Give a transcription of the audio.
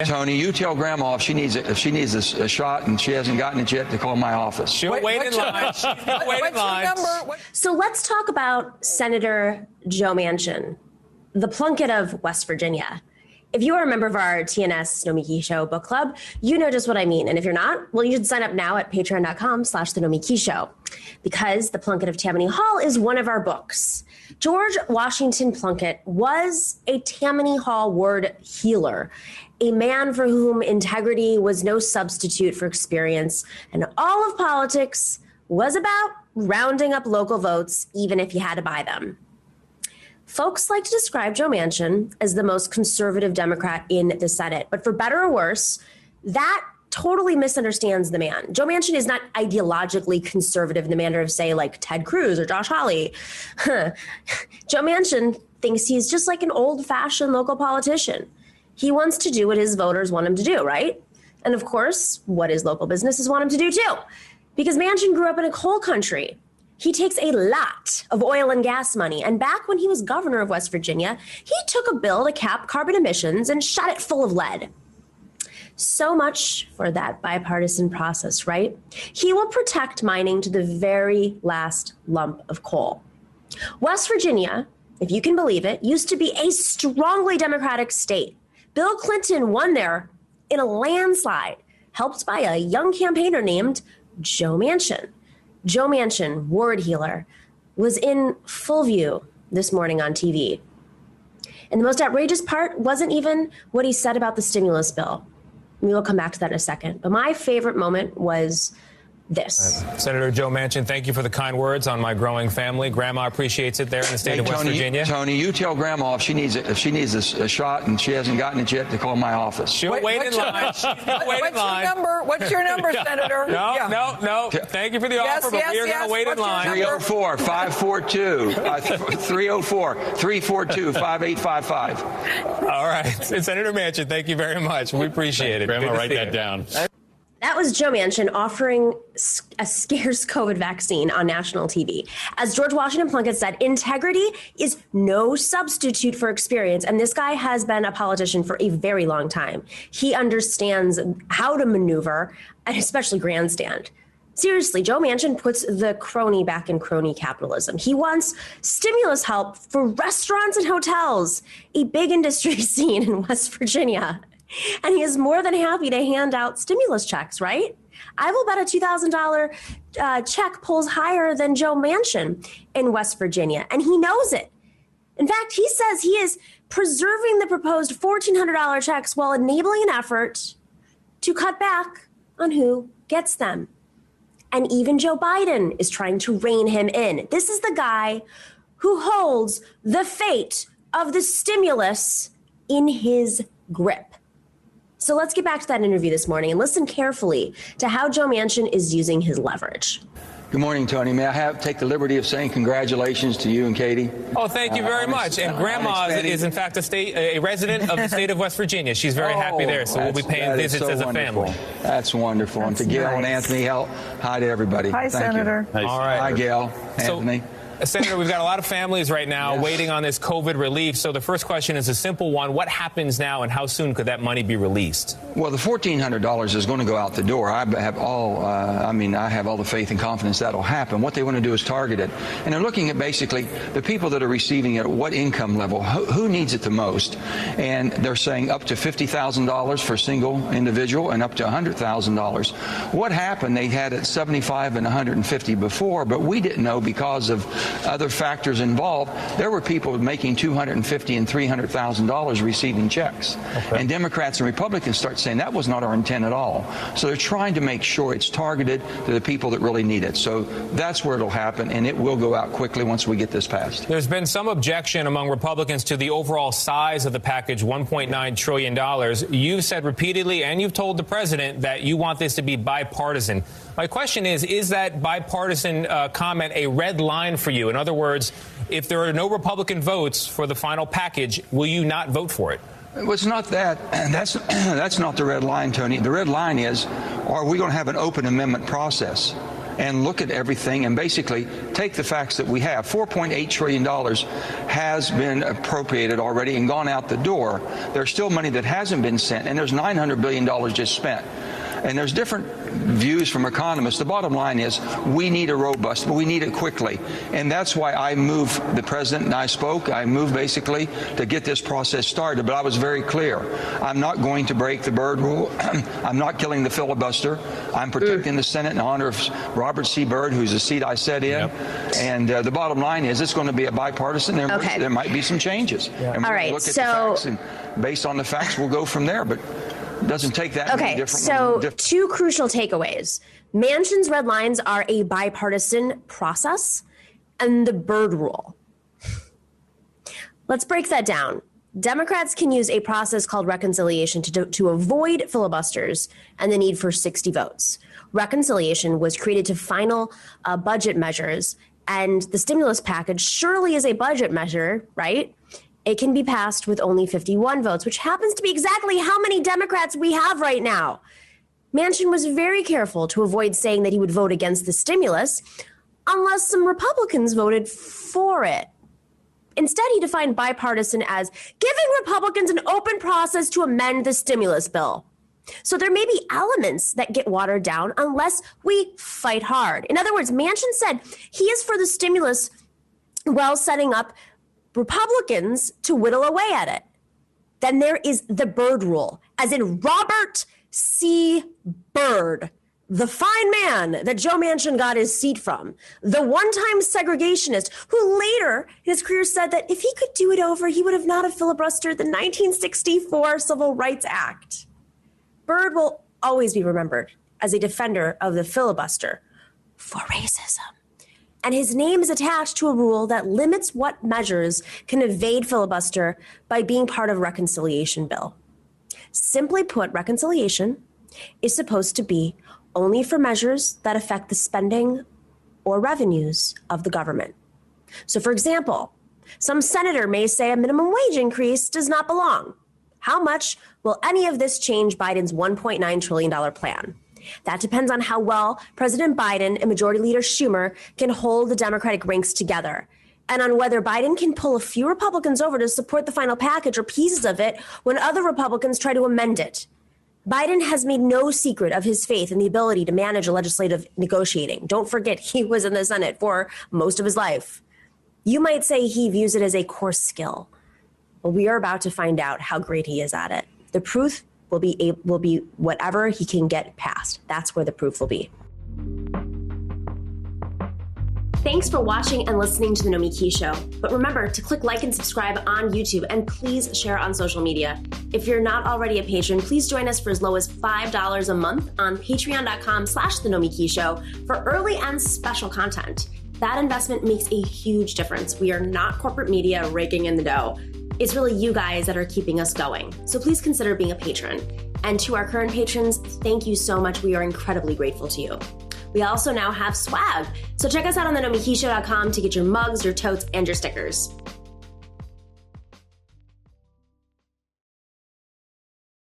Tony, you tell Grandma if she needs a shot and she hasn't gotten it yet to call my office. She'll wait in line. Wait in line. So let's talk about Senator Joe Manchin, the Plunkitt of West Virginia. If you are a member of our TNS Nomiki Show book club, you know just what I mean. And if you're not, well, you should sign up now at patreon.com/the Nomiki Show, because The Plunkitt of Tammany Hall is one of our books. George Washington Plunkitt was a Tammany Hall ward healer, a man for whom integrity was no substitute for experience, and all of politics was about rounding up local votes, even if you had to buy them. Folks like to describe Joe Manchin as the most conservative Democrat in the Senate, but for better or worse, that totally misunderstands the man. Joe Manchin is not ideologically conservative in the manner of, say, like Ted Cruz or Josh Hawley. Joe Manchin thinks he's just like an old-fashioned local politician. He wants to do what his voters want him to do, right? And of course, what his local businesses want him to do too. Because Manchin grew up in a coal country. He takes a lot of oil and gas money. And back when he was governor of West Virginia, he took a bill to cap carbon emissions and shot it full of lead. So much for that bipartisan process, right? He will protect mining to the very last lump of coal. West Virginia, if you can believe it, used to be a strongly Democratic state. Bill Clinton won there in a landslide, helped by a young campaigner named Joe Manchin. Joe Manchin, ward healer, was in full view this morning on TV. And the most outrageous part wasn't even what he said about the stimulus bill. We will come back to that in a second. But my favorite moment was this. Senator Joe Manchin, thank you for the kind words on my growing family. Grandma appreciates it there in the state of West Virginia. Tony, you tell Grandma if she needs a shot and she hasn't gotten it yet to call my office. She'll wait in line. What's your number, Senator? No. Thank you for the offer, but we are going to wait in line. 304-542-342-5855. All right. And Senator Manchin, thank you very much. We appreciate it. Grandma, write that down. That was Joe Manchin offering a scarce COVID vaccine on national TV. As George Washington Plunkitt said, integrity is no substitute for experience. And this guy has been a politician for a very long time. He understands how to maneuver and especially grandstand. Seriously, Joe Manchin puts the crony back in crony capitalism. He wants stimulus help for restaurants and hotels, a big industry scene in West Virginia. And he is more than happy to hand out stimulus checks, right? I will bet a $2,000 check pulls higher than Joe Manchin in West Virginia, and he knows it. In fact, he says he is preserving the proposed $1,400 checks while enabling an effort to cut back on who gets them. And even Joe Biden is trying to rein him in. This is the guy who holds the fate of the stimulus in his grip. So let's get back to that interview this morning and listen carefully to how Joe Manchin is using his leverage. Good morning, Tony. May I take the liberty of saying congratulations to you and Katie? Oh, thank you very much. And Grandma is, in fact, a resident of the state of West Virginia. She's very happy there, so we'll be paying visits as a family. That's wonderful. And to Gail and Anthony, hi to everybody. Hi, Senator. All right. Hi, Gail, Anthony. Senator, we've got a lot of families right now waiting on this COVID relief. So the first question is a simple one. What happens now, and how soon could that money be released? Well, the $1,400 is going to go out the door. I have all the faith and confidence that'll happen. What they want to do is target it. And they're looking at basically the people that are receiving it, what income level, who needs it the most. And they're saying up to $50,000 for a single individual and up to $100,000. What happened, they had it $75,000 and $150,000 before, but we didn't know because of other factors involved. There were people making $250,000 and $300,000 receiving checks. Okay. And Democrats and Republicans start saying that was not our intent at all. So they're trying to make sure it's targeted to the people that really need it. So that's where it'll happen, and it will go out quickly once we get this passed. There's been some objection among Republicans to the overall size of the package, $1.9 trillion. You've said repeatedly, and you've told the president, that you want this to be bipartisan. My question is that bipartisan comment a red line for you? In other words, if there are no Republican votes for the final package, will you not vote for it? Well, it's not that. That's not the red line, Tony. The red line is, are we going to have an open amendment process? and look at everything and basically take the facts that we have. $4.8 trillion has been appropriated already and gone out the door. There's still money that hasn't been sent, and there's $900 billion just spent. And there's different views from economists. The bottom line is we need a robust, but we need it quickly. And that's why I moved, the president and I spoke, I moved basically to get this process started. But I was very clear. I'm not going to break the Byrd rule. I'm not killing the filibuster. I'm protecting the Senate in honor of Robert C. Byrd, who's the seat I sat in. Yep. And the bottom line is it's going to be a bipartisan. There might be some changes. Yeah. And all right, look at the facts, and based on the facts, we'll go from there. But it doesn't take that many different so two crucial takeaways. Manchin's red lines are a bipartisan process and the Byrd rule. Let's break that down. Democrats can use a process called reconciliation to avoid filibusters and the need for 60 votes. Reconciliation was created to final budget measures, and the stimulus package surely is a budget measure, right? It can be passed with only 51 votes, which happens to be exactly how many Democrats we have right now. Manchin was very careful to avoid saying that he would vote against the stimulus unless some Republicans voted for it. Instead, he defined bipartisan as giving Republicans an open process to amend the stimulus bill. So there may be elements that get watered down unless we fight hard. In other words, Manchin said he is for the stimulus while setting up Republicans to whittle away at it. Then there is the Byrd rule, as in Robert C. Byrd, the fine man that Joe Manchin got his seat from, the one-time segregationist who later in his career said that if he could do it over, he would have not have filibustered the 1964 Civil Rights Act. Byrd will always be remembered as a defender of the filibuster for racism. And his name is attached to a rule that limits what measures can evade filibuster by being part of a reconciliation bill. Simply put, reconciliation is supposed to be only for measures that affect the spending or revenues of the government. So, for example, some senator may say a minimum wage increase does not belong. How much will any of this change Biden's $1.9 trillion plan? That depends on how well President Biden and Majority Leader Schumer can hold the Democratic ranks together, and on whether Biden can pull a few Republicans over to support the final package or pieces of it when other Republicans try to amend it. Biden has made no secret of his faith in the ability to manage legislative negotiating. Don't forget, he was in the Senate for most of his life. You might say he views it as a core skill. Well, we are about to find out how great he is at it. The proof will be whatever he can get past. That's where the proof will be. Thanks for watching and listening to The Nomiki Show. But remember to click like and subscribe on YouTube, and please share on social media. If you're not already a patron, please join us for as low as $5 a month on patreon.com/The Nomiki Show for early and special content. That investment makes a huge difference. We are not corporate media raking in the dough. It's really you guys that are keeping us going. So please consider being a patron. And to our current patrons, thank you so much. We are incredibly grateful to you. We also now have swag. So check us out on thenomikishow.com to get your mugs, your totes, and your stickers.